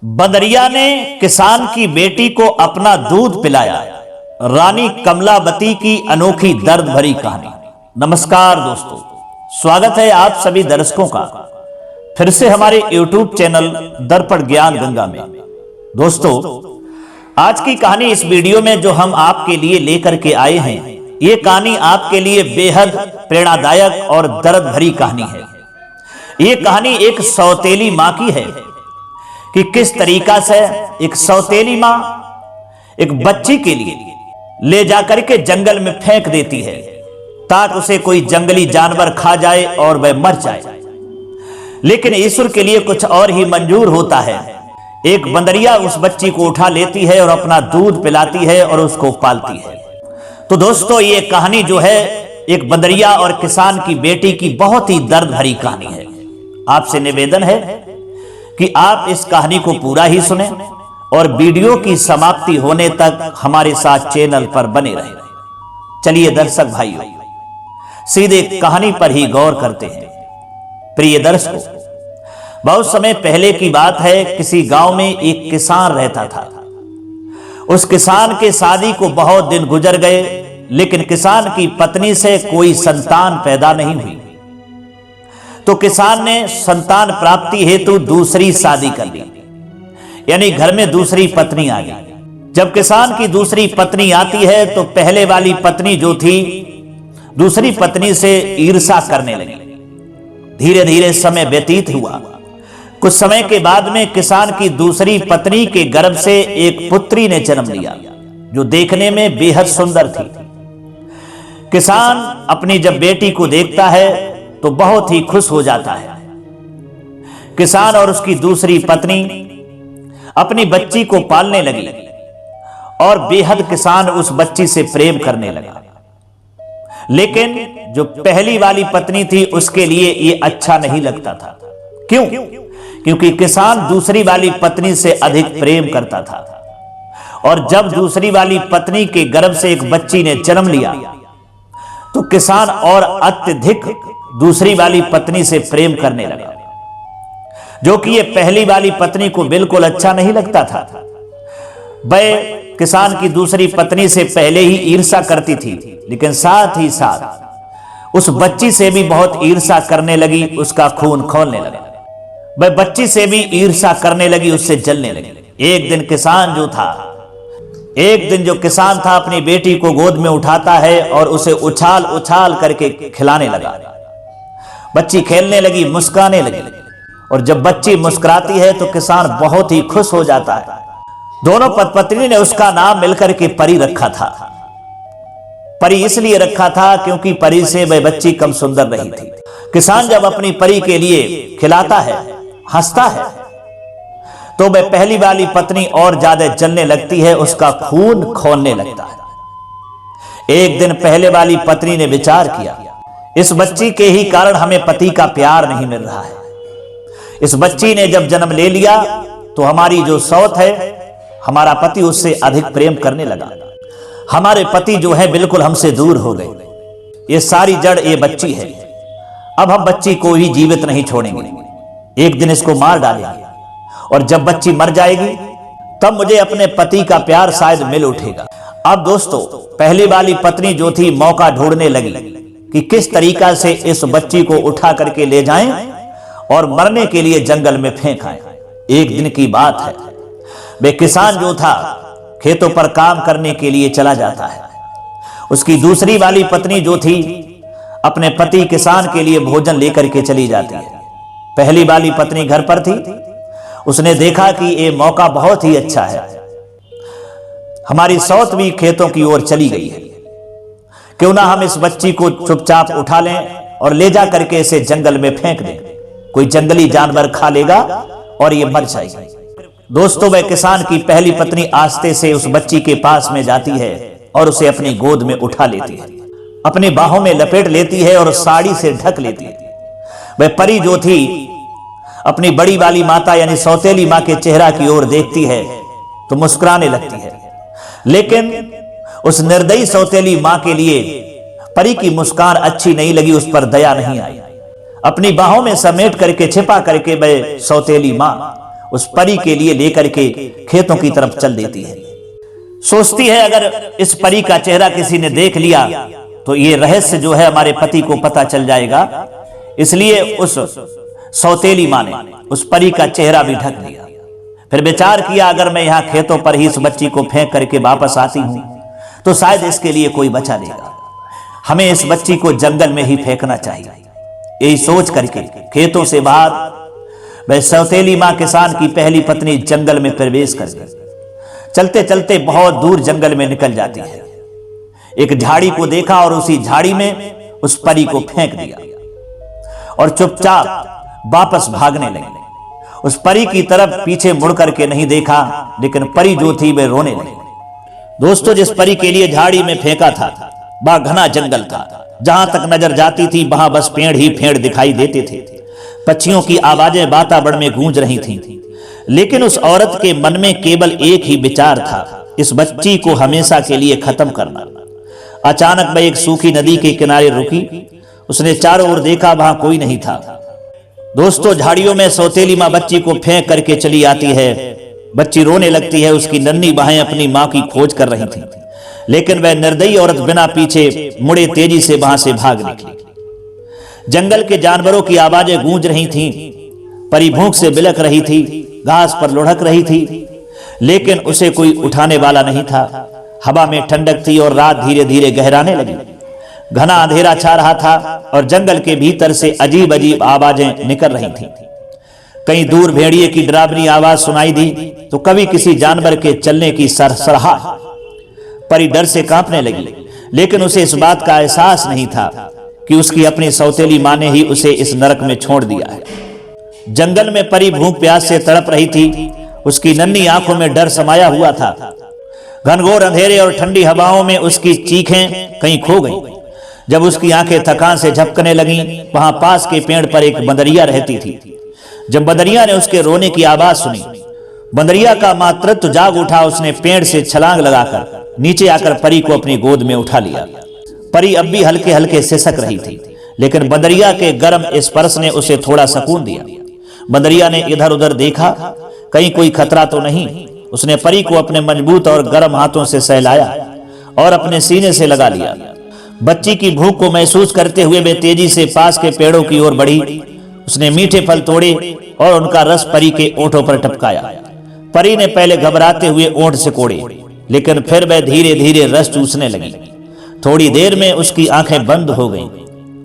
बदरिया ने किसान की बेटी को अपना दूध पिलाया। रानी कमलावती की अनोखी दर्द भरी कहानी। नमस्कार दोस्तों, स्वागत है आप सभी दर्शकों का फिर से हमारे YouTube चैनल दर्पण ज्ञान गंगा में। दोस्तों, आज की कहानी इस वीडियो में जो हम आपके लिए लेकर के आए हैं, ये कहानी आपके लिए बेहद प्रेरणादायक और दर्द भरी कहानी है। ये कहानी एक सौतेली मां की है कि किस तरीका से एक सौतेली मां एक बच्ची के लिए ले जाकर के जंगल में फेंक देती है ताकि उसे कोई जंगली जानवर खा जाए और वह मर जाए। लेकिन ईश्वर के लिए कुछ और ही मंजूर होता है। एक बंदरिया उस बच्ची को उठा लेती है और अपना दूध पिलाती है और उसको पालती है। तो दोस्तों, ये कहानी जो है एक बंदरिया और किसान की बेटी की बहुत ही दर्द भरी कहानी है। आपसे निवेदन है कि आप इस कहानी को पूरा ही सुने और वीडियो की समाप्ति होने तक हमारे साथ चैनल पर बने रहें। चलिए दर्शक भाइयों, सीधे कहानी पर ही गौर करते हैं। प्रिय दर्शकों, बहुत समय पहले की बात है। किसी गांव में एक किसान रहता था। उस किसान के शादी को बहुत दिन गुजर गए, लेकिन किसान की पत्नी से कोई संतान पैदा नहीं हुई। तो किसान ने संतान प्राप्ति हेतु दूसरी शादी कर ली, यानी घर में दूसरी पत्नी आ गई। जब किसान की दूसरी पत्नी आती है तो पहले वाली पत्नी जो थी दूसरी पत्नी से ईर्ष्या करने लगी। धीरे धीरे समय व्यतीत हुआ। कुछ समय के बाद में किसान की दूसरी पत्नी के गर्भ से एक पुत्री ने जन्म लिया जो देखने में बेहद सुंदर थी। किसान अपनी जब बेटी को देखता है तो बहुत ही खुश हो जाता है। किसान और उसकी दूसरी पत्नी अपनी बच्ची को पालने लगी और बेहद किसान उस बच्ची से प्रेम करने लगा। लेकिन जो पहली वाली पत्नी थी उसके लिए ये अच्छा नहीं लगता था। क्यों? क्योंकि किसान दूसरी वाली पत्नी से अधिक प्रेम करता था। और जब दूसरी वाली पत्नी के गर्भ से एक बच्ची ने जन्म लिया तो किसान और अत्यधिक दूसरी वाली पत्नी से प्रेम करने लगा, जो कि ये पहली वाली पत्नी को बिल्कुल अच्छा नहीं लगता था। वह किसान की दूसरी पत्नी से पहले ही ईर्ष्या करती थी, लेकिन साथ ही साथ उस बच्ची से भी बहुत ईर्ष्या करने लगी, उसका खून खौलने लगा। वह बच्ची से भी ईर्ष्या करने लगी, उससे जलने लगी। एक दिन जो किसान था अपनी बेटी को गोद में उठाता है और उसे उछाल उछाल करके खिलाने लगा। बच्ची खेलने लगी, मुस्कुराने लगी, और जब बच्ची मुस्कुराती है तो किसान बहुत ही खुश हो जाता है। दोनों पत्नी ने उसका नाम मिलकर के परी रखा था। परी इसलिए रखा था क्योंकि परी से वह बच्ची कम सुंदर नहीं थी। किसान जब अपनी परी के लिए खिलाता है, हंसता है, तो वह पहली वाली पत्नी और ज्यादा जलने लगती है, उसका खून खौलने लगता है। एक दिन पहले वाली पत्नी ने विचार किया, इस बच्ची के ही कारण हमें पति का प्यार नहीं मिल रहा है। इस बच्ची ने जब जन्म ले लिया तो हमारी जो सौत है, हमारा पति उससे अधिक प्रेम करने लगा। हमारे पति जो है बिल्कुल हमसे दूर हो गए। ये सारी जड़ ये बच्ची है। अब हम बच्ची को ही जीवित नहीं छोड़ेंगे, एक दिन इसको मार डालेंगे, और जब बच्ची मर जाएगी तब मुझे अपने पति का प्यार शायद मिल उठेगा। अब दोस्तों, पहली वाली पत्नी जो थी मौका ढूंढने लगी कि किस तरीका से इस बच्ची को उठा करके ले जाएं और मरने के लिए जंगल में फेंक आए। एक दिन की बात है, वे किसान जो था खेतों पर काम करने के लिए चला जाता है। उसकी दूसरी वाली पत्नी जो थी अपने पति किसान के लिए भोजन लेकर के चली जाती है। पहली वाली पत्नी घर पर थी। उसने देखा कि ये मौका बहुत ही अच्छा है, हमारी सौत भी खेतों की ओर चली गई है, क्यों ना हम इस बच्ची को चुपचाप उठा लें और ले जा करके इसे जंगल में फेंक दें। कोई जंगली जानवर खा लेगा और ये मर जाएगी। दोस्तों, वह किसान की पहली पत्नी आस्ते से उस बच्ची के पास में जाती है और उसे अपनी गोद में उठा लेती है, अपनी बाहों में लपेट लेती है और साड़ी से ढक लेती है। वह परी जो थी अपनी बड़ी वाली माता यानी सौतेली मां के चेहरा की ओर देखती है तो मुस्कुराने लगती है। लेकिन उस निर्दयी सौतेली मां के लिए परी की मुस्कान अच्छी नहीं लगी, उस पर दया नहीं आई। अपनी बाहों में समेट करके छिपा करके वह सौतेली मां उस परी के लिए लेकर के खेतों की तरफ चल देती है। सोचती है अगर इस परी का चेहरा किसी ने देख लिया तो ये रहस्य जो है हमारे पति को पता चल जाएगा, इसलिए उस सौतेली माँ ने उस परी का चेहरा भी ढक दिया। फिर विचार किया अगर मैं यहाँ खेतों पर ही इस बच्ची को फेंक करके वापस आती हूं तो शायद इसके लिए कोई बचा लेगा, हमें इस बच्ची को जंगल में ही फेंकना चाहिए। यही सोच करके खेतों से बाहर वह सौतेली माँ किसान की पहली पत्नी जंगल में प्रवेश कर गई। चलते चलते बहुत दूर जंगल में निकल जाती है। एक झाड़ी को देखा और उसी झाड़ी में उस परी को फेंक दिया और चुपचाप वापस भागने लगी। उस परी की तरफ पीछे मुड़ करके नहीं देखा, लेकिन परी जो थी वह रोने लगी। दोस्तों, जिस परी के लिए झाड़ी में फेंका था वह घना जंगल था। जहां तक नजर जाती थी वहां बस पेड़ ही पेड़ दिखाई देते थे। पक्षियों की आवाजें वातावरण में गूंज रही थीं। लेकिन उस औरत के मन में केवल एक ही विचार था, इस बच्ची को हमेशा के लिए खत्म करना। अचानक वह एक सूखी नदी के किनारे रुकी। उसने चारों ओर देखा, वहां कोई नहीं था। दोस्तों, झाड़ियों में सौतेली माँ बच्ची को फेंक करके चली आती है। बच्ची रोने लगती है। उसकी नन्ही बाहें अपनी माँ की खोज कर रही थीं, लेकिन वह निर्दयी औरत बिना पीछे मुड़े तेजी से वहां से भाग निकली। जंगल के जानवरों की आवाजें गूंज रही थीं। परी भूख से बिलख रही थी, घास पर लुढ़क रही थी, लेकिन उसे कोई उठाने वाला नहीं था। हवा में ठंडक थी और रात धीरे धीरे गहराने लगी। घना अंधेरा छा रहा था और जंगल के भीतर से अजीब अजीब आवाजें निकल रही थीं। कहीं दूर भेड़िए की डरावनी आवाज सुनाई दी तो कभी किसी जानवर के चलने की सरसराहट। परी डर से कांपने लगी, लेकिन उसे इस बात का एहसास नहीं था कि उसकी अपनी सौतेली माँ ने ही उसे इस नरक में छोड़ दिया है। जंगल में परी भूख प्यास से तड़प रही थी। उसकी नन्ही आंखों में डर समाया हुआ था। घनघोर अंधेरे और ठंडी हवाओं में उसकी चीखें कहीं खो गईं। जब उसकी आंखें थकान से झपकने लगीं, वहां पास के पेड़ पर एक बंदरिया रहती थी। जब बंदरिया ने उसके रोने की आवाज सुनी, बंदरिया का मातृत्व जाग उठा। उसने पेड़ से छलांग लगाकर नीचे आकर परी को अपनी गोद में उठा लिया। परी अब भी हल्के हल्के सिसक रही थी, लेकिन बंदरिया के गर्म स्पर्श ने उसे थोड़ा सुकून दिया। बंदरिया ने इधर उधर देखा, कहीं कोई खतरा तो नहीं। उसने परी को अपने मजबूत और गर्म हाथों से सहलाया और अपने सीने से लगा लिया। बच्ची की भूख को महसूस करते हुए वे तेजी से पास के पेड़ों की ओर बढ़ी। उसने मीठे फल तोड़े और उनका रस परी के ओंठों पर टपकाया। परी ने पहले घबराते हुए ओंठ सिकोड़े, लेकिन फिर वह धीरे धीरे रस चूसने लगी। थोड़ी देर में उसकी आंखें बंद हो गईं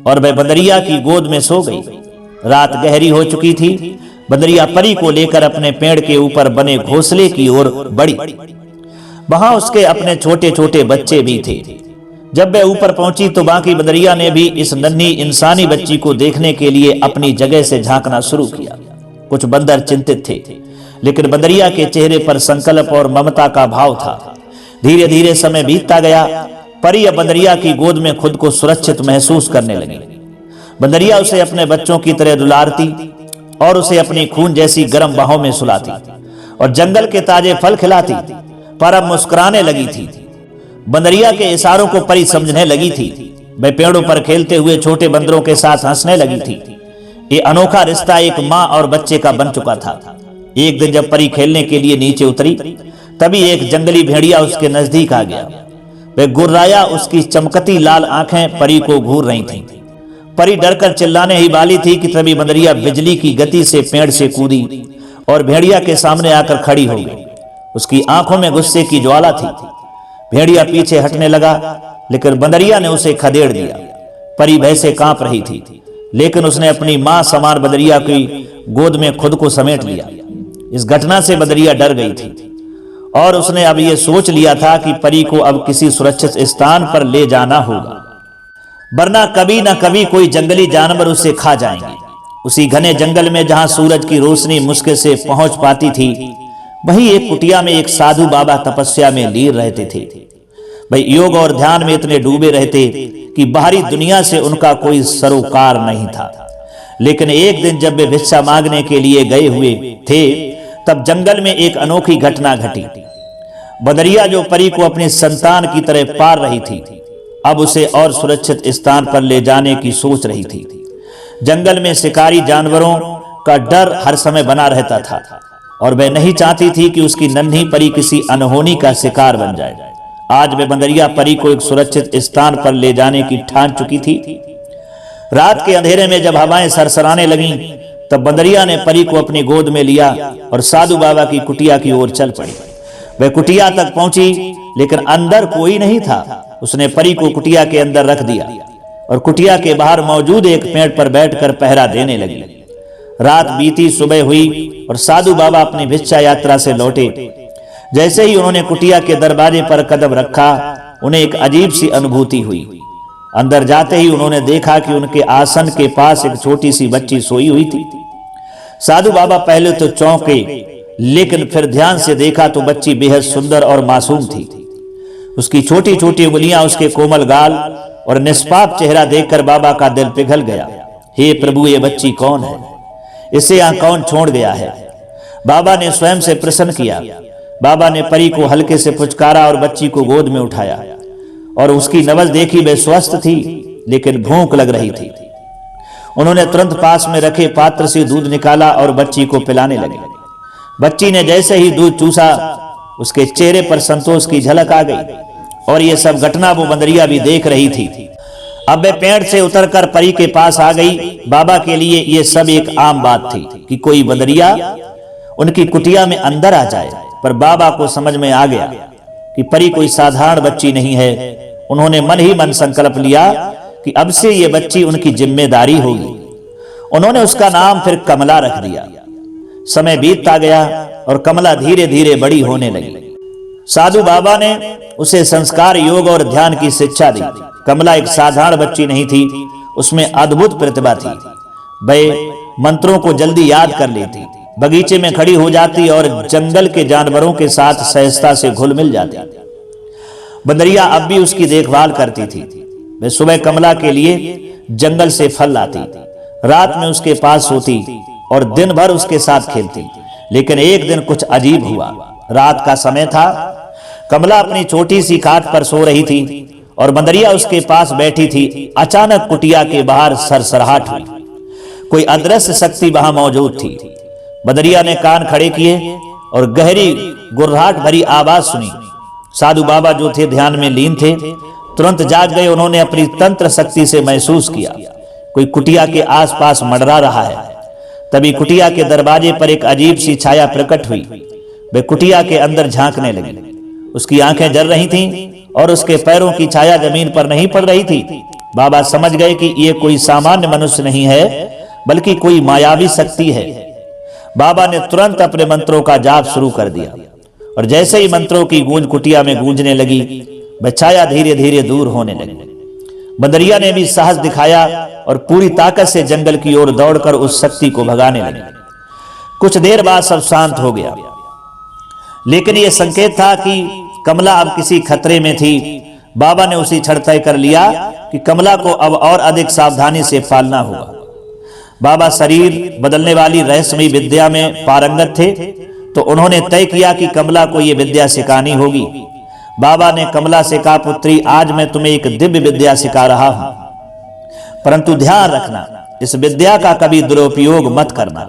और वह बंदरिया की गोद में सो गई। रात गहरी हो चुकी थी। बंदरिया परी को लेकर अपने पेड़ के ऊपर बने घोंसले की ओर बढ़ी। वहां उसके अपने छोटे छोटे बच्चे भी थे। जब वह ऊपर पहुंची तो बाकी बंदरिया ने भी इस नन्ही इंसानी बच्ची को देखने के लिए अपनी जगह से झांकना शुरू किया। कुछ बंदर चिंतित थे, लेकिन बंदरिया के चेहरे पर संकल्प और ममता का भाव था। धीरे धीरे समय बीतता गया। परी अब बंदरिया की गोद में खुद को सुरक्षित महसूस करने लगी। बंदरिया उसे अपने बच्चों की तरह दुलारती और उसे अपनी खून जैसी गर्म बाहों में सुलाती और जंगल के ताजे फल खिलाती। पर अब मुस्कुराने लगी थी। बंदरिया के इशारों को परी समझने लगी थी। वह पेड़ों पर खेलते हुए छोटे बंदरों के साथ हंसने लगी थी। ये अनोखा रिश्ता एक माँ और बच्चे का बन चुका था। एक दिन जब परी खेलने के लिए नीचे उतरी, तभी एक जंगली भेड़िया उसके नजदीक आ गया। वह गुर्राया, उसकी चमकती लाल आंखें परी को घूर रही थीं। परी डरकर चिल्लाने ही वाली थी कि तभी बंदरिया बिजली की गति से पेड़ से कूदी और भेड़िया के सामने आकर खड़ी हो गई। उसकी आंखों में गुस्से की ज्वाला थी। भेड़िया पीछे हटने लगा, लेकिन बंदरिया ने उसे खदेड़ दिया। परी भय से कांप रही थी, लेकिन उसने अपनी मां समान बंदरिया की गोद में खुद को समेट लिया। इस घटना से बंदरिया डर गई थी और उसने अब यह सोच लिया था कि परी को अब किसी सुरक्षित स्थान पर ले जाना होगा, वरना कभी न कभी कोई जंगली जानवर उसे खा जाएंगे। उसी घने जंगल में जहां सूरज की रोशनी मुश्किल से पहुंच पाती थी, वहीं एक कुटिया में एक साधु बाबा तपस्या में लीन रहते थे। भाई योग और ध्यान में इतने डूबे रहते कि बाहरी दुनिया से उनका कोई सरोकार नहीं था। लेकिन एक दिन जब वे भिक्षा मांगने के लिए गए हुए थे, तब जंगल में एक अनोखी घटना घटी। बंदरिया जो परी को अपनी संतान की तरह पाल रही थी, अब उसे और सुरक्षित स्थान पर ले जाने की सोच रही थी। जंगल में शिकारी जानवरों का डर हर समय बना रहता था। और वह नहीं चाहती थी कि उसकी नन्ही परी किसी अनहोनी का शिकार बन जाए। आज वह बंदरिया परी को एक सुरक्षित स्थान पर ले जाने की ठान चुकी थी। रात के अंधेरे में जब हवाएं सरसराने लगीं, तब बंदरिया ने परी को अपनी गोद में लिया और साधु बाबा की कुटिया की ओर चल पड़ी। वह कुटिया तक पहुंची, लेकिन अंदर कोई नहीं था। उसने परी को कुटिया के अंदर रख दिया और कुटिया के बाहर मौजूद एक पेड़ पर बैठकर पहरा देने लगी। रात बीती, सुबह हुई और साधु बाबा अपनी भिक्षा यात्रा से लौटे। जैसे ही उन्होंने कुटिया के दरवाजे पर कदम रखा, उन्हें एक अजीब सी अनुभूति हुई। अंदर जाते ही उन्होंने देखा कि उनके आसन के पास एक छोटी सी बच्ची सोई हुई थी। साधु बाबा पहले तो चौंके, लेकिन फिर ध्यान से देखा तो बच्ची बेहद सुंदर और मासूम थी। उसकी छोटी छोटी उंगलियां, उसके कोमल गाल और निष्पाप चेहरा देखकर बाबा का दिल पिघल गया। हे प्रभु, ये बच्ची कौन है? इसे यहाँ कौन छोड़ गया है? बाबा ने स्वयं से प्रसन्न किया। बाबा ने परी को हल्के से पुचकारा और बच्ची को गोद में उठाया और उसकी नब्ज देखी। वह स्वस्थ थी, लेकिन भूख लग रही थी। उन्होंने तुरंत पास में रखे पात्र से दूध निकाला और बच्ची को पिलाने लगे। बच्ची ने जैसे ही दूध चूसा, उसके चेहरे पर संतोष की झलक आ गई और ये सब घटना वो बंदरिया भी देख रही थी। अब वह पेड़ से उतरकर परी के पास आ गई। बाबा के लिए ये सब एक आम बात थी कि कोई बंदरिया उनकी कुटिया में अंदर आ जाए, पर बाबा को समझ में आ गया कि परी कोई साधारण बच्ची नहीं है। उन्होंने मन ही मन संकल्प लिया कि अब से ये बच्ची उनकी जिम्मेदारी होगी। उन्होंने उसका नाम फिर कमला रख दिया। समय बीतता गया और कमला धीरे धीरे बड़ी होने लगी। साधु बाबा ने उसे संस्कार, योग और ध्यान की शिक्षा दी। कमला एक साधारण बच्ची नहीं थी, उसमें अद्भुत प्रतिभा थी। वह मंत्रों को जल्दी याद कर लेती, बगीचे में खड़ी हो जाती और जंगल के जानवरों के साथ सहजता से घुल मिल जाती। बंदरिया अब भी उसकी देखभाल करती थी। वह सुबह कमला के लिए जंगल से फल लाती, रात में उसके पास सोती और दिन भर उसके साथ खेलती। लेकिन एक दिन कुछ अजीब हुआ। रात का समय था, कमला अपनी छोटी सी खाट पर सो रही थी और बंदरिया उसके पास बैठी थी। अचानक कुटिया के बाहर सरसराहट हुई। कोई अदृश्य शक्ति वहां मौजूद थी। बंदरिया ने कान खड़े किए और गहरी गुर्राहट भरी आवाज सुनी। साधु बाबा जो थे ध्यान में लीन थे, तुरंत जाग गए। उन्होंने अपनी तंत्र शक्ति से महसूस किया कोई कुटिया के आसपास मंडरा रहा है। तभी कुटिया के दरवाजे पर एक अजीब सी छाया प्रकट हुई। वे कुटिया के अंदर झांकने लगी। उसकी आंखें जल रही थीं और उसके पैरों की छाया जमीन पर नहीं पड़ रही थी। बाबा समझ गए कि यह कोई सामान्य मनुष्य नहीं है, बल्कि कोई मायावी शक्ति है। बाबा ने तुरंत अपने मंत्रों का जाप शुरू कर दिया और जैसे ही मंत्रों की गूंज कुटिया में गूंजने लगी, वह छाया धीरे धीरे दूर होने लगी। बंदरिया ने भी साहस दिखाया और पूरी ताकत से जंगल की ओर दौड़कर उस शक्ति को भगाने लगी। कुछ देर बाद सब शांत हो गया, लेकिन यह संकेत था कि कमला अब किसी खतरे में थी। बाबा ने उसी क्षण तय कर लिया कि कमला को अब और अधिक सावधानी से पालना होगा। बाबा शरीर बदलने वाली रहस्यमयी विद्या में पारंगत थे, तो उन्होंने तय किया कि कमला को यह विद्या सिखानी होगी। बाबा ने कमला से कहा, पुत्री, आज मैं तुम्हें एक दिव्य विद्या सिखा रहा हूं, परंतु ध्यान रखना, इस विद्या का कभी दुरुपयोग मत करना।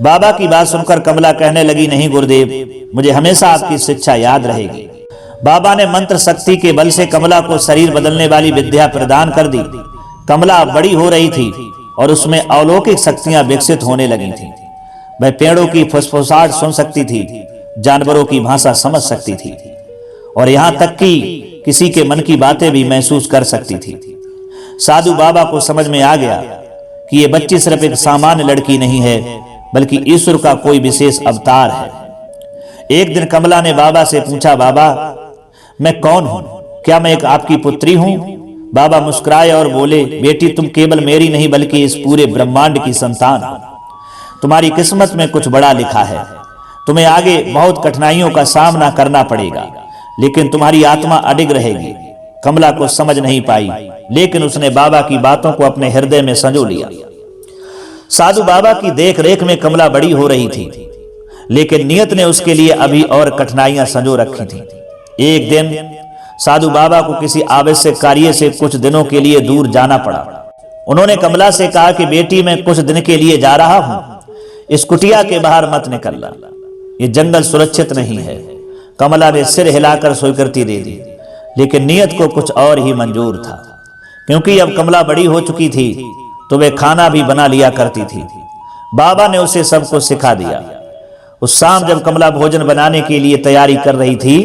बाबा की बात सुनकर कमला कहने लगी, नहीं गुरुदेव, मुझे हमेशा आपकी शिक्षा याद रहेगी। बाबा ने मंत्र शक्ति के बल से कमला को शरीर बदलने वाली विद्या प्रदान कर दी। कमला बड़ी हो रही थी और उसमें अलौकिक शक्तियां विकसित होने लगी थीं। वह पेड़ों की फुसफुसाहट सुन सकती थी, जानवरों की भाषा समझ सकती थी और यहां तक कि किसी के मन की बातें भी महसूस कर सकती थी। साधु बाबा को समझ में आ गया कि यह बच्ची सिर्फ एक सामान्य लड़की नहीं है, बल्कि ईश्वर का कोई विशेष अवतार है। एक दिन कमला ने बाबा से पूछा, बाबा, मैं कौन हूं? क्या मैं एक आपकी पुत्री हूं? बाबा मुस्कुराए और बोले, बेटी, तुम केवल मेरी नहीं बल्कि इस पूरे ब्रह्मांड की संतान हो। तुम्हारी किस्मत में कुछ बड़ा लिखा है। तुम्हें आगे बहुत कठिनाइयों का सामना करना पड़ेगा, लेकिन तुम्हारी आत्मा अडिग रहेगी। कमला को समझ नहीं पाई, लेकिन उसने बाबा की बातों को अपने हृदय में संजो लिया। साधु बाबा की देख रेख में कमला बड़ी हो रही थी, लेकिन नियत ने उसके लिए अभी और कठिनाइयां संजो रखी थी। एक दिन साधु बाबा को किसी आवश्यक कार्य से कुछ दिनों के लिए दूर जाना पड़ा। उन्होंने कमला से कहा कि बेटी, मैं कुछ दिन के लिए जा रहा हूं, इस कुटिया के बाहर मत निकलना। ये जंगल सुरक्षित नहीं है। कमला ने सिर हिलाकर स्वीकृति दे दी, लेकिन नियत को कुछ और ही मंजूर था, क्योंकि अब कमला बड़ी हो चुकी थी तो वे खाना भी बना लिया करती थी। बाबा ने उसे सब कुछ सिखा दिया। उस शाम जब कमला भोजन बनाने के लिए तैयारी कर रही थी,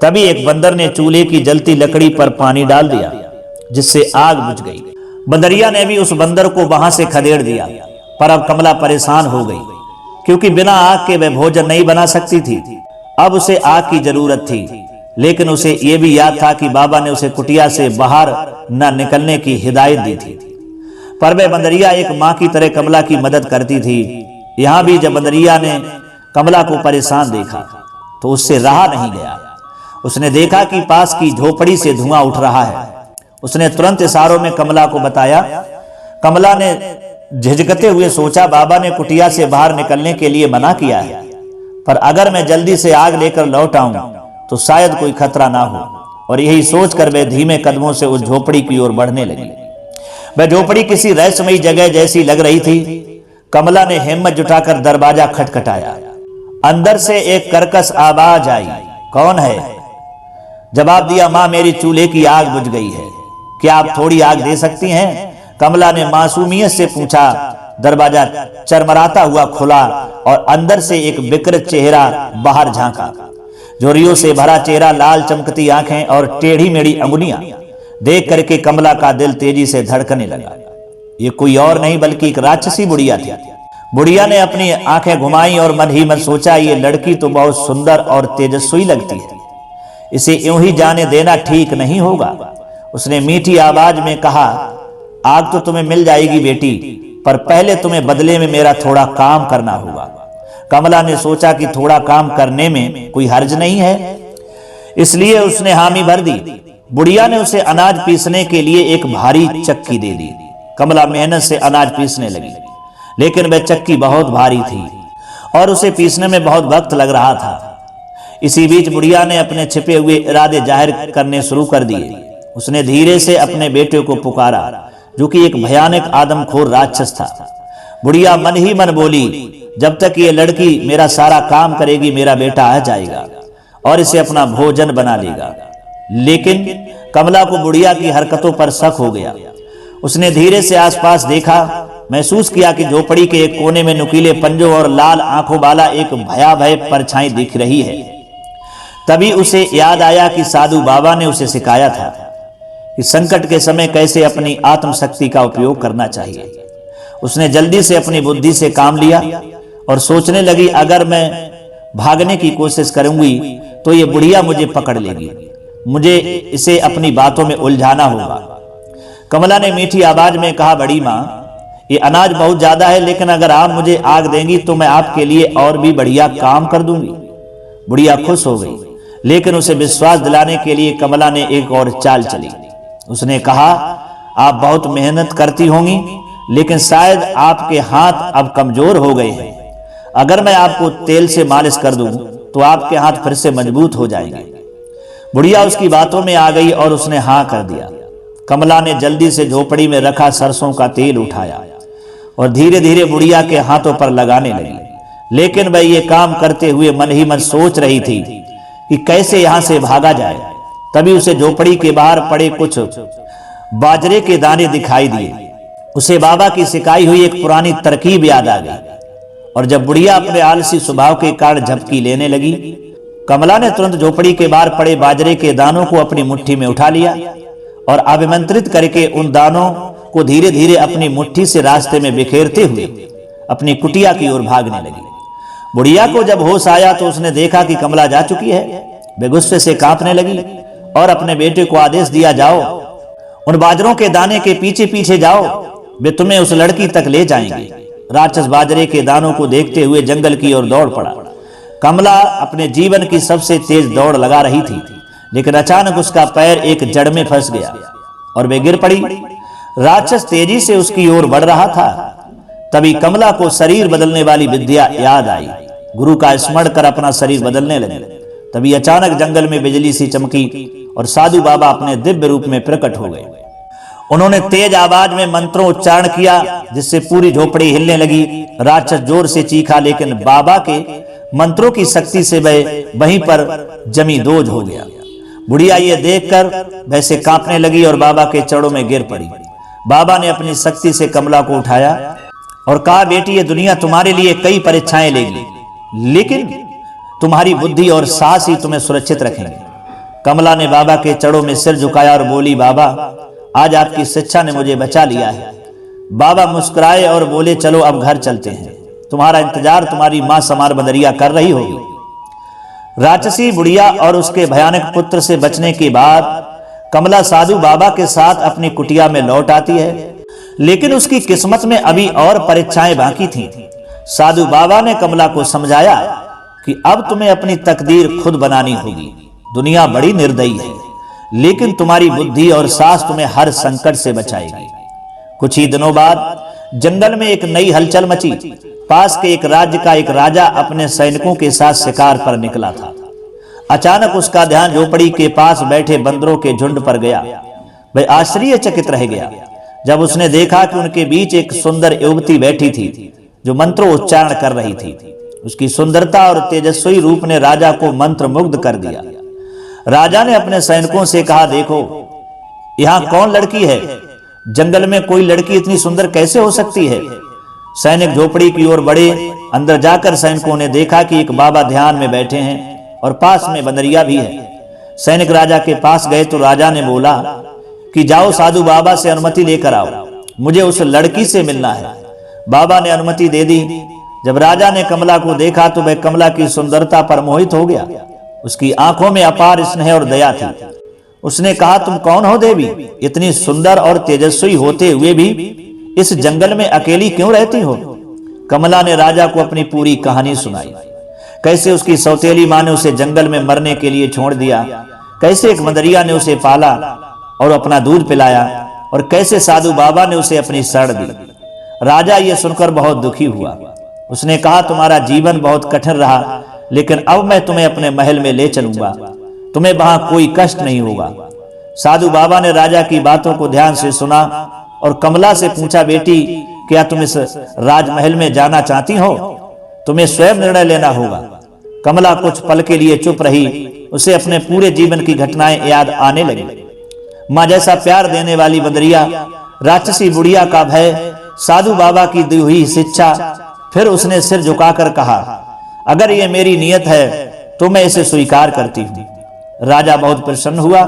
तभी एक बंदर ने चूल्हे की जलती लकड़ी पर पानी डाल दिया, जिससे आग बुझ गई। बंदरिया ने भी उस बंदर को वहां से खदेड़ दिया, पर अब कमला परेशान हो गई, क्योंकि बिना आग के वह भोजन नहीं बना सकती थी। अब उसे आग की जरूरत थी, लेकिन उसे यह भी याद था कि बाबा ने उसे कुटिया से बाहर न निकलने की हिदायत दी थी। पर वह बंदरिया एक मां की तरह कमला की मदद करती थी। यहां भी जब बंदरिया ने कमला को परेशान देखा तो उससे रहा नहीं गया। उसने देखा कि पास की झोपड़ी से धुआं उठ रहा है। उसने तुरंत इशारों में कमला को बताया। कमला ने झिझकते हुए सोचा, बाबा ने कुटिया से बाहर निकलने के लिए मना किया है, पर अगर मैं जल्दी से आग लेकर लौट आऊं तो शायद कोई खतरा ना हो। और यही सोचकर वह धीमे कदमों से उस झोपड़ी की ओर बढ़ने लगी। वह झोपड़ी किसी रहस्यमयी जगह जैसी लग रही थी। कमला ने हिम्मत जुटाकर दरवाजा खटखटाया। अंदर से एक कर्कश आवाज आई, कौन है? जवाब दिया, मां, मेरी चूल्हे की आग बुझ गई है, क्या आप थोड़ी आग दे सकती हैं? कमला ने मासूमियत से पूछा। दरवाजा चरमराता हुआ खुला और अंदर से एक विकृत चेहरा बाहर झांका। झुर्रियों से भरा चेहरा, लाल चमकती आंखें और टेढ़ी मेढ़ी अंगुलियां देख करके कमला का दिल तेजी से धड़कने लगा। ये कोई और नहीं बल्कि एक राक्षसी बुढ़िया थी। बुढ़िया ने अपनी आंखें घुमाई और मन ही मन सोचा, ये लड़की तो बहुत सुंदर और तेजस्वी लगती है, इसे यूं ही जाने देना ठीक नहीं होगा। उसने मीठी आवाज में कहा, आग तो तुम्हें मिल जाएगी बेटी, पर पहले तुम्हें बदले में मेरा थोड़ा काम करना होगा। कमला ने सोचा कि थोड़ा काम करने में कोई हर्ज नहीं है, इसलिए उसने हामी भर दी। बुढ़िया ने उसे अनाज पीसने के लिए एक भारी चक्की दे दी। कमला मेहनत से अनाज पीसने लगी, लेकिन वह चक्की बहुत भारी थी और उसे पीसने में बहुत वक्त लग रहा था। इसी बीच बुढ़िया ने अपने छिपे हुए इरादे जाहिर करने शुरू कर दिए। उसने धीरे से अपने बेटे को पुकारा, जो कि एक भयानक आदमखोर राक्षस था। बुढ़िया मन ही मन बोली, जब तक ये लड़की मेरा सारा काम करेगी, मेरा बेटा आ जाएगा और इसे अपना भोजन बना लेगा। लेकिन कमला को बुढ़िया की हरकतों पर शक हो गया। उसने धीरे से आसपास देखा, महसूस किया कि झोपड़ी के एक कोने में नुकीले पंजों और लाल आंखों वाला एक भयावह परछाई दिख रही है। तभी उसे याद आया कि साधु बाबा ने उसे सिखाया था कि संकट के समय कैसे अपनी आत्मशक्ति का उपयोग करना चाहिए। उसने जल्दी से अपनी बुद्धि से काम लिया और सोचने लगी, अगर मैं भागने की कोशिश करूंगी तो ये बुढ़िया मुझे पकड़ लेगी, मुझे इसे अपनी बातों में उलझाना होगा। कमला ने मीठी आवाज में कहा, बड़ी मां, ये अनाज बहुत ज्यादा है, लेकिन अगर आप मुझे आग देंगी तो मैं आपके लिए और भी बढ़िया काम कर दूंगी। बुढ़िया खुश हो गई, लेकिन उसे विश्वास दिलाने के लिए कमला ने एक और चाल चली। उसने कहा, आप बहुत मेहनत करती होंगी, लेकिन शायद आपके हाथ अब कमजोर हो गए हैं। अगर मैं आपको तेल से मालिश कर दूं तो आपके हाथ फिर से मजबूत हो जाएंगे। बुढ़िया उसकी बातों में आ गई और उसने हाँ कर दिया। कमला ने जल्दी से झोपड़ी में रखा सरसों का तेल उठाया और धीरे धीरे बुढ़िया के हाथों पर लगाने लगी। लेकिन वह ये काम करते हुए मन ही मन सोच रही थी कि कैसे यहां से भागा जाए। तभी उसे झोपड़ी के बाहर पड़े कुछ बाजरे के दाने दिखाई दिए। उसे बाबा की सिखाई हुई एक पुरानी तरकीब याद आ गई, और जब बुढ़िया अपने आलसी स्वभाव के कारण झपकी लेने लगी, कमला ने तुरंत झोपड़ी के बाहर पड़े बाजरे के दानों को अपनी मुट्ठी में उठा लिया और अभिमंत्रित करके उन दानों को धीरे धीरे अपनी मुट्ठी से रास्ते में बिखेरते हुए अपनी कुटिया की ओर भागने लगी। बुढ़िया को जब होश आया तो उसने देखा कि कमला जा चुकी है। वे गुस्से से कांपने लगी और अपने बेटे को आदेश दिया, जाओ उन बाजरों के दाने के पीछे पीछे जाओ, वे तुम्हें उस लड़की तक ले जाएंगे। राक्षस बाजरे के दानों को देखते हुए जंगल की ओर दौड़ पड़ा। कमला अपने जीवन की सबसे तेज दौड़ लगा रही थी, लेकिन अचानक उसका पैर एक जड़ में फंस गया और वे गिर पड़ी। राक्षस तेजी से उसकी ओर बढ़ रहा था। तभी कमला को शरीर बदलने वाली विद्या याद आई। गुरु का स्मरण कर अपना शरीर बदलने लगे। तभी अचानक जंगल में बिजली सी चमकी और साधु बाबा अपने दिव्य रूप में प्रकट हो गए। उन्होंने तेज आवाज में मंत्रों उच्चारण किया, जिससे पूरी झोपड़ी हिलने लगी। राक्षस जोर से चीखा, लेकिन बाबा के मंत्रों की शक्ति से वह वहीं पर जमी दोज हो गया। बुढ़िया ये देखकर वैसे कांपने लगी और बाबा के चरणों में गिर पड़ी। बाबा ने अपनी शक्ति से कमला को उठाया और कहा, बेटी ये दुनिया तुम्हारे लिए कई परीक्षाएं लेगी, लेकिन तुम्हारी बुद्धि और साहस ही तुम्हें सुरक्षित रखेंगे। कमला ने बाबा के चरणों में सिर झुकाया और बोली, बाबा आज आपकी शिक्षा ने मुझे बचा लिया है। बाबा मुस्कुराए और बोले, चलो अब घर चलते हैं, तुम्हारा इंतजार तुम्हारी मां समार बदरिया कर रही होगी। राक्षसी बुढ़िया और उसके भयानक पुत्र से बचने के बाद कमला साधु बाबा के साथ अपनी कुटिया में लौट आती है, लेकिन उसकी किस्मत में अभी और परीक्षाएं बाकी थीं। साधु बाबा ने कमला को समझाया कि अब तुम्हें अपनी तकदीर खुद बनानी होगी। दुनिया बड़ी निर्दयी है, लेकिन तुम्हारी बुद्धि और साहस तुम्हें हर संकट से बचाएगी। कुछ ही दिनों बाद जंगल में एक नई हलचल मची। पास के एक राज्य का एक राजा अपने सैनिकों के साथ शिकार पर निकला था। अचानक उसका ध्यान झोपड़ी के पास बैठे बंदरों के झुंड पर गया। वह आश्चर्यचकित रह गया जब उसने देखा कि उनके बीच एक सुंदर युवती बैठी थी जो मंत्रोच्चारण कर रही थी। उसकी सुंदरता और तेजस्वी रूप ने राजा को मंत्र मुग्ध कर दिया। राजा ने अपने सैनिकों से कहा, देखो यहाँ कौन लड़की है? जंगल में कोई लड़की इतनी सुंदर कैसे हो सकती है? सैनिक झोपड़ी की ओर बढ़े। अंदर जाकर सैनिकों ने देखा कि एक बाबा ध्यान में बैठे हैं और पास में बंदरिया भी है। सैनिक राजा के पास गए तो राजा ने बोला कि जाओ साधु बाबा से अनुमति लेकर आओ, मुझे उस लड़की से मिलना है। बाबा ने अनुमति दे दी। जब राजा ने कमला को देखा तो वह कमला की सुंदरता पर मोहित हो गया। उसकी आंखों में अपार स्नेह और दया थी। उसने कहा, तुम कौन हो देवी? इतनी सुंदर और तेजस्वी होते हुए भी इस जंगल में अकेली क्यों रहती हो? कमला ने राजा को अपनी पूरी कहानी सुनाई। कैसे उसकी सौतेली मां ने उसे जंगल में मरने के लिए छोड़ दिया, कैसे एक बंदरिया ने उसे पाला और अपना दूध पिलाया, और कैसे साधु बाबा ने उसे अपनी शरण दी। राजा ये सुनकर बहुत दुखी हुआ। उसने कहा, तुम्हारा जीवन बहुत कठिन रहा, लेकिन अब मैं तुम्हें अपने महल में ले चलूंगा, तुम्हें वहां कोई कष्ट नहीं होगा। साधु बाबा ने राजा की बातों को ध्यान से सुना और कमला से पूछा, बेटी क्या तुम इस राजमहल में जाना चाहती हो? तुम्हें स्वयं निर्णय लेना होगा। कमला कुछ पल के लिए चुप रही। उसे अपने पूरे जीवन की घटनाएं याद आने लगी। मां जैसा प्यार देने वाली बंदरिया, राक्षसी बुढ़िया का भय, साधु बाबा की दी हुई शिक्षा। फिर उसने सिर झुकाकर कहा, अगर ये मेरी नियत है तो मैं इसे स्वीकार करती हूँ। राजा बहुत प्रसन्न हुआ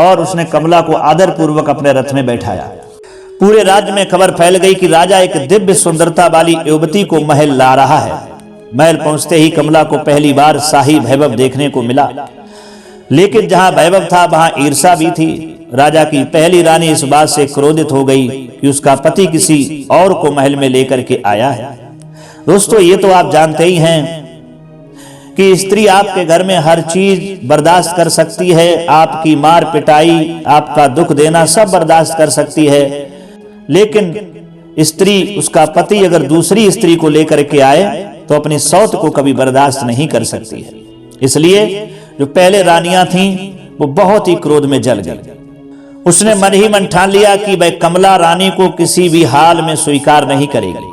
और उसने कमला को आदर पूर्वक अपने रथ में बैठाया। पूरे राज्य में खबर फैल गई कि राजा एक दिव्य सुंदरता वाली युवती को महल ला रहा है। महल पहुंचते ही कमला को पहली बार शाही वैभव देखने को मिला, लेकिन जहां वैभव था वहां ईर्षा भी थी। राजा की पहली रानी इस बात से क्रोधित हो गई कि उसका पति किसी और को महल में लेकर के आया है। दोस्तों, ये तो आप जानते ही हैं कि स्त्री आपके घर में हर चीज बर्दाश्त कर सकती है, आपकी मार पिटाई, आपका दुख देना सब बर्दाश्त कर सकती है, लेकिन स्त्री, उसका पति अगर दूसरी स्त्री को लेकर के आए तो अपनी सौत को कभी बर्दाश्त नहीं कर सकती है। इसलिए जो पहले रानियां थीं वो बहुत ही क्रोध में जल गई। उसने मन ही मन ठान लिया कि वह कमला रानी को किसी भी हाल में स्वीकार नहीं करेगी।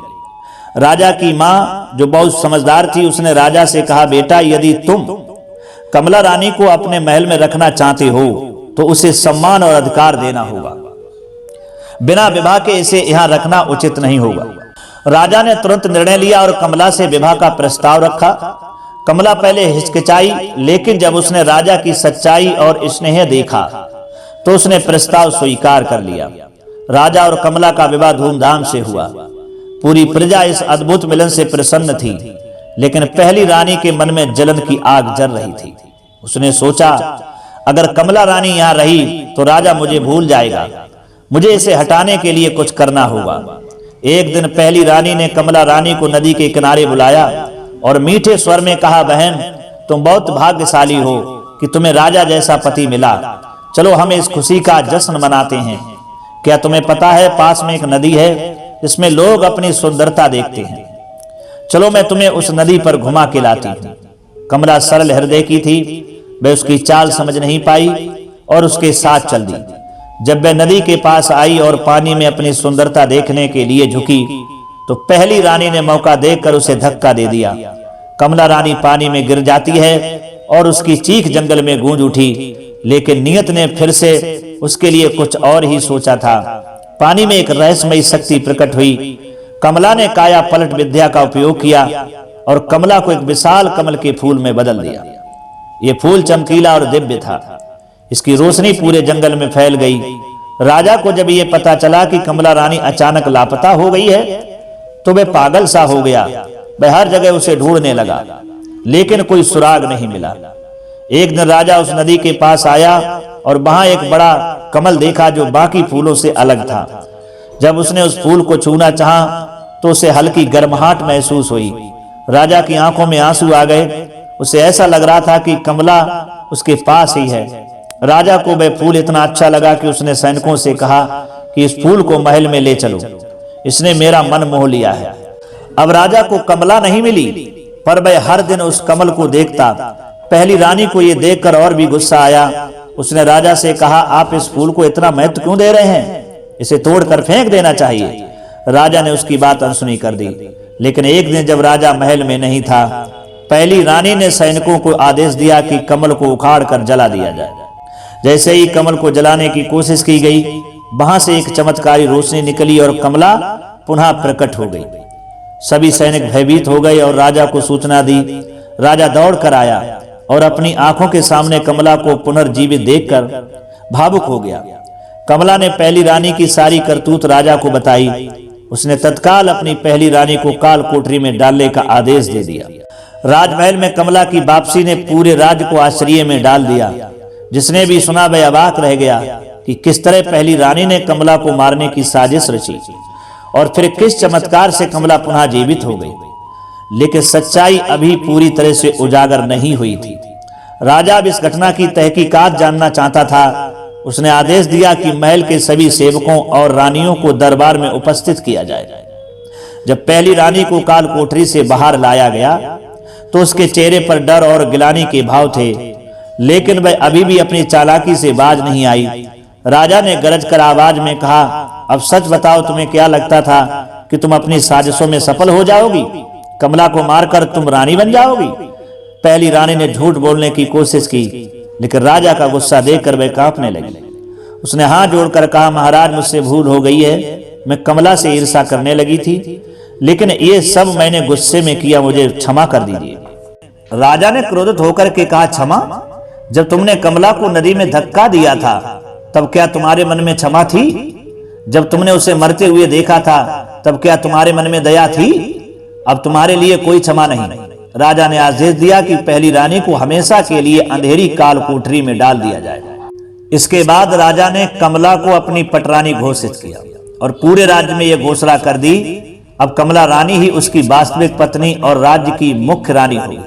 राजा की मां जो बहुत समझदार थी, उसने राजा से कहा, बेटा यदि तुम कमला रानी को अपने महल में रखना चाहते हो तो उसे सम्मान और अधिकार देना होगा। बिना विवाह के इसे यहाँ रखना उचित नहीं होगा। राजा ने तुरंत निर्णय लिया और कमला से विवाह का प्रस्ताव रखा। कमला पहले हिचकिचाई, लेकिन जब उसने राजा की सच्चाई और स्नेह देखा तो उसने प्रस्ताव स्वीकार कर लिया। राजा और कमला का विवाह धूमधाम से हुआ। पूरी प्रजा इस अद्भुत मिलन से प्रसन्न थी, लेकिन पहली रानी के मन में जलन की आग जल रही थी। उसने सोचा, अगर कमला रानी यहाँ रही तो राजा मुझे भूल जाएगा, मुझे इसे हटाने के लिए कुछ करना होगा। एक दिन पहली रानी ने कमला रानी को नदी के किनारे बुलाया और मीठे स्वर में कहा, बहन तुम बहुत भाग्यशाली हो कि तुम्हें राजा जैसा पति मिला। चलो हम इस खुशी का जश्न मनाते हैं। क्या तुम्हें पता है पास में एक नदी है जिसमें लोग अपनी सुंदरता देखते हैं? चलो मैं तुम्हें उस नदी पर घुमा के लाती हूँ। कमला सरल हृदय की थी, वह उसकी चाल समझ नहीं पाई और उसके साथ चल दी। जब वह नदी के पास आई और पानी में अपनी सुंदरता देखने के लिए झुकी तो पहली रानी ने मौका देखकर उसे धक्का दे दिया। कमला रानी पानी में गिर जाती है और उसकी चीख जंगल में गूंज उठी, लेकिन नियत ने फिर से उसके लिए कुछ और ही सोचा था। पानी में एक रहस्यमयी शक्ति प्रकट हुई। कमला ने काया पलट विद्या का उपयोग किया और कमला को एक विशाल कमल के फूल में बदल दिया। ये फूल चमकीला और दिव्य था। इसकी रोशनी पूरे जंगल में फैल गई। राजा को जब ये पता चला कि कमला रानी अचानक लापता हो गई है तो वह पागल सा हो गया। वह हर जगह उसे ढूंढने लगा, लेकिन कोई सुराग नहीं मिला। एक दिन राजा उस नदी के पास आया और वहां एक बड़ा कमल देखा जो बाकी फूलों से अलग था। जब उसने उस फूल को छूना चाहा तो उसे हल्की गर्माहट महसूस हुई। राजा की आंखों में आंसू आ गए। उसे ऐसा लग रहा था कि कमला उसके पास ही है। राजा को वह फूल इतना अच्छा लगा कि उसने सैनिकों से कहा कि इस फूल को महल में ले चलो, इसने मेरा मन मोह लिया है। अब राजा को कमला नहीं मिली, पर वह हर दिन उस कमल को देखता। पहली रानी को यह देखकर और भी गुस्सा आया। उसने राजा से कहा, आप इस फूल को इतना महत्व क्यों दे रहे हैं? इसे तोड़कर फेंक देना चाहिए। राजा ने उसकी बात अनसुनी कर दी। लेकिन एक दिन जब राजा महल में नहीं था, पहली रानी ने सैनिकों को आदेश दिया कि कमल को उखाड़कर जला दिया जाए। जैसे ही कमल को जलाने की कोशिश की गई, वहां से एक चमत्कारी रोशनी निकली और कमला पुनः प्रकट हो गई। सभी सैनिक भयभीत हो गए और राजा को सूचना दी। राजा दौड़ कर आया और अपनी आंखों के सामने कमला को पुनर्जीवित देखकर भावुक हो गया। कमला ने पहली रानी की सारी करतूत राजा को बताई। उसने तत्काल अपनी पहली रानी को काल कोठरी में डालने का आदेश दे दिया। राजमहल में कमला की वापसी ने पूरे राज्य को आश्चर्य में डाल दिया। जिसने भी सुना वह अवाक रह गया कि किस तरह पहली रानी ने कमला को मारने की साजिश रची और फिर किस चमत्कार से कमला पुनः जीवित हो गई। लेकिन सच्चाई अभी पूरी तरह से उजागर नहीं हुई थी। राजा अब इस घटना की तहकीकात जानना चाहता था। उसने आदेश दिया कि महल के सभी सेवकों और रानियों को दरबार में उपस्थित किया जाए। जब पहली रानी को काल कोठरी से बाहर लाया गया तो उसके चेहरे पर डर और गिलानी के भाव थे, लेकिन वह अभी भी अपनी चालाकी से बाज नहीं आई। राजा ने गरज कर आवाज में कहा, अब सच बताओ, तुम्हें क्या लगता था कि तुम अपनी साजिशों में सफल हो जाओगी? कमला को मारकर तुम रानी बन जाओगी? पहली रानी ने झूठ बोलने की कोशिश की, लेकिन राजा का गुस्सा देखकर वह कांपने लगी। उसने हाथ जोड़कर कहा, महाराज, मुझसे भूल हो गई है। मैं कमला से ईर्ष्या करने लगी थी, लेकिन ये सब मैंने गुस्से में किया, मुझे क्षमा कर दीजिए। राजा ने क्रोधित होकर के कहा, क्षमा? जब तुमने कमला को नदी में धक्का दिया था तब क्या तुम्हारे मन में क्षमा थी? जब तुमने उसे मरते हुए देखा था तब क्या तुम्हारे मन में दया थी? अब तुम्हारे लिए कोई क्षमा नहीं। राजा ने आदेश दिया कि पहली रानी को हमेशा के लिए अंधेरी काल कोठरी में डाल दिया जाए। इसके बाद राजा ने कमला को अपनी पटरानी घोषित किया और पूरे राज्य में यह घोषणा कर दी, अब कमला रानी ही उसकी वास्तविक पत्नी और राज्य की मुख्य रानी हुई।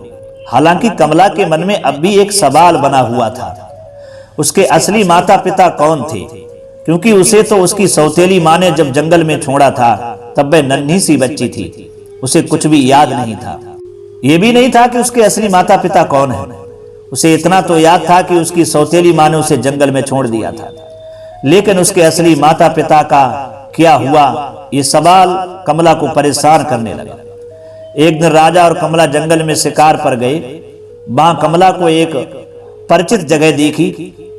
हालांकि कमला के मन में अब भी एक सवाल बना हुआ था, उसके असली माता पिता कौन थे? क्योंकि उसे तो उसकी सौतेली मां ने जब जंगल में छोड़ा था तब वह नन्ही सी बच्ची थी, उसे कुछ भी याद नहीं था। यह भी नहीं था कि उसके असली माता पिता कौन है। उसे इतना तो याद था कि उसकी सौतेली मां ने उसे जंगल में छोड़ दिया था, लेकिन उसके असली माता पिता का क्या हुआ, ये सवाल कमला को परेशान करने लगा। एक दिन राजा और कमला जंगल में शिकार पर गए। वहां कमला को एक परिचित जगह देखी।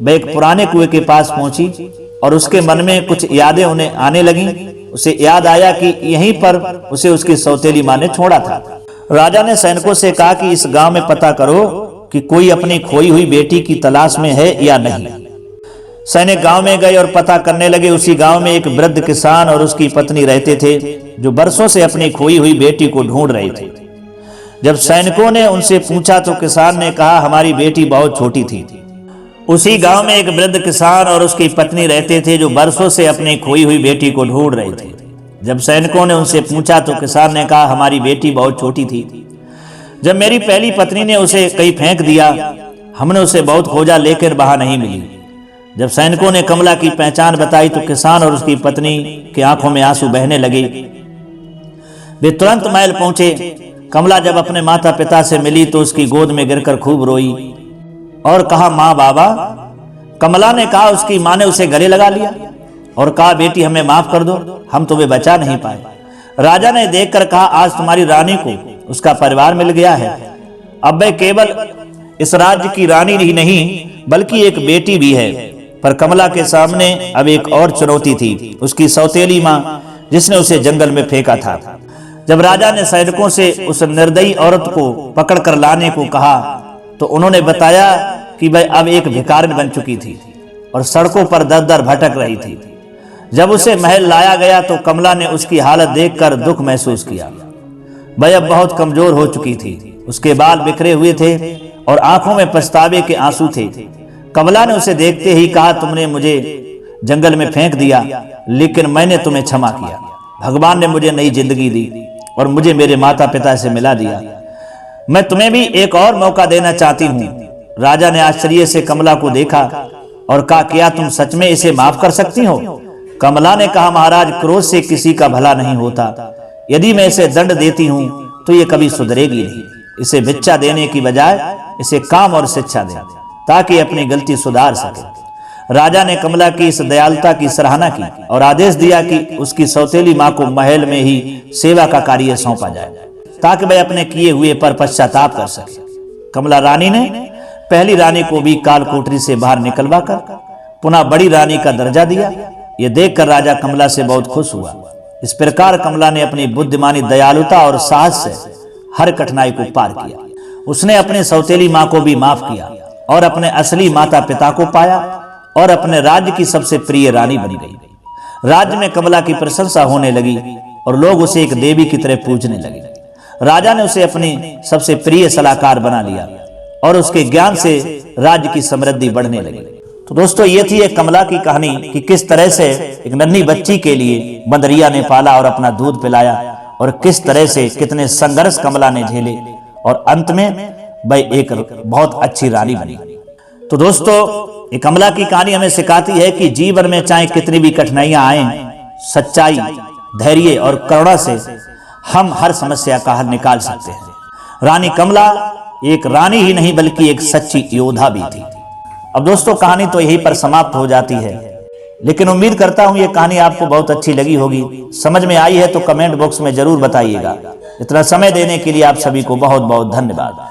वह एक पुराने कुएं के पास पहुंची और उसके मन में कुछ यादें उन्हें आने लगी। उसे याद आया कि यहीं पर उसे उसकी सौतेली मां ने छोड़ा था। राजा ने सैनिकों से कहा कि इस गांव में पता करो कि कोई अपनी खोई हुई बेटी की तलाश में है या नहीं। सैनिक गांव में गए और पता करने लगे। उसी गांव में एक वृद्ध किसान और उसकी पत्नी रहते थे, जो बरसों से अपनी खोई हुई बेटी को ढूंढ रहे थे। जब सैनिकों ने उनसे पूछा तो किसान ने कहा, हमारी बेटी बहुत छोटी थी। उसी गांव में एक वृद्ध किसान और उसकी पत्नी रहते थे, जो बरसों से अपनी खोई हुई बेटी को ढूंढ रहे थे। जब सैनिकों ने उनसे पूछा तो किसान ने कहा, हमारी बेटी बहुत छोटी थी। जब मेरी पहली पत्नी ने उसे कहीं फेंक दिया, हमने उसे बहुत खोजा, लेकिन वहां नहीं मिली। जब सैनिकों ने कमला की पहचान बताई तो किसान और उसकी पत्नी की आंखों में आंसू बहने लगे। वे तुरंत महल पहुंचे। कमला जब अपने माता पिता से मिली तो उसकी गोद में गिरकर खूब रोई और कहा, माँ बाबा। कमला ने कहा, उसकी माँ ने उसे गले लगा लिया और कहा, बेटी हमें माफ कर दो, हम तुम्हें बचा नहीं पाए। राजा ने देखकर कहा, आज तुम्हारी रानी को उसका परिवार मिल गया है। अब वह केवल इस राज्य की रानी ही नहीं बल्कि एक बेटी भी है। पर कमला के सामने अब एक और चुनौती थी, उसकी सौतेली मां जिसने उसे जंगल में फेंका था। जब राजा ने सैनिकों से उस निर्दयी औरत को पकड़कर लाने को कहा तो उन्होंने बताया कि वह अब एक भिखारिन बन चुकी थी और सड़कों पर दर दर भटक रही थी। जब उसे महल लाया गया तो कमला ने उसकी हालत देखकर दुख महसूस किया। वह अब बहुत कमजोर हो चुकी थी, उसके बाल बिखरे हुए थे और आंखों में पछतावे के आंसू थे। कमला ने उसे देखते ही कहा, तुमने मुझे जंगल में फेंक दिया लेकिन मैंने तुम्हें क्षमा किया। भगवान ने मुझे नई जिंदगी दी और मुझे मेरे माता पिता से मिला दिया। मैं तुम्हें भी एक और मौका देना चाहती हूँ। राजा ने आश्चर्य से कमला को देखा और कहा, क्या तुम सच में इसे माफ कर सकती हो? कमला ने कहा, महाराज, क्रोध से किसी का भला नहीं होता। यदि मैं इसे दंड देती हूँ तो ये कभी सुधरेगी नहीं। इसे भिक्षा देने की बजाय इसे काम और शिक्षा दे ताकि अपनी गलती सुधार सके। राजा ने कमला की इस दयालुता की सराहना की और आदेश दिया कि उसकी सौतेली मां को महल में ही सेवा का कार्य सौंपा जाए ताकि वह अपने किए हुए पर पश्चाताप कर सके। कमला रानी ने पहली रानी को भी काल कोठरी से बाहर निकलवा कर पुनः बड़ी रानी का दर्जा दिया। यह देखकर राजा कमला से बहुत खुश हुआ। इस प्रकार कमला ने अपनी बुद्धिमानी, दयालुता और साहस से हर कठिनाई को पार किया। उसने अपने सौतेली मां को भी माफ किया और अपने असली माता पिता को पाया और अपने राज्य की सबसे प्रिय रानी बन गई। राज्य में कमला की प्रशंसा होने लगी और लोग उसे एक देवी की तरह पूजने लगे। राजा ने उसे अपनी सबसे प्रिय सलाहकार बना लिया और उसके ज्ञान से राज्य की समृद्धि बढ़ने लगी। तो दोस्तों, ये थी एक कमला की कहानी कि किस तरह से एक नन्ही बच्ची के लिए बंदरिया ने पाला और अपना दूध पिलाया और किस तरह से कितने संघर्ष कमला ने झेले और अंत में वह एक बहुत अच्छी रानी बनी। तो दोस्तों, ये कमला की कहानी हमें सिखाती है कि जीवन में चाहे कितनी भी कठिनाइयां आए, सच्चाई, धैर्य और करुणा से हम हर समस्या का हल निकाल सकते हैं। रानी कमला एक रानी ही नहीं बल्कि एक सच्ची योद्धा भी थी। अब दोस्तों, कहानी तो यहीं पर समाप्त हो जाती है, लेकिन उम्मीद करता हूं ये कहानी आपको बहुत अच्छी लगी होगी। समझ में आई है तो कमेंट बॉक्स में जरूर बताइएगा। इतना समय देने के लिए आप सभी को बहुत बहुत धन्यवाद।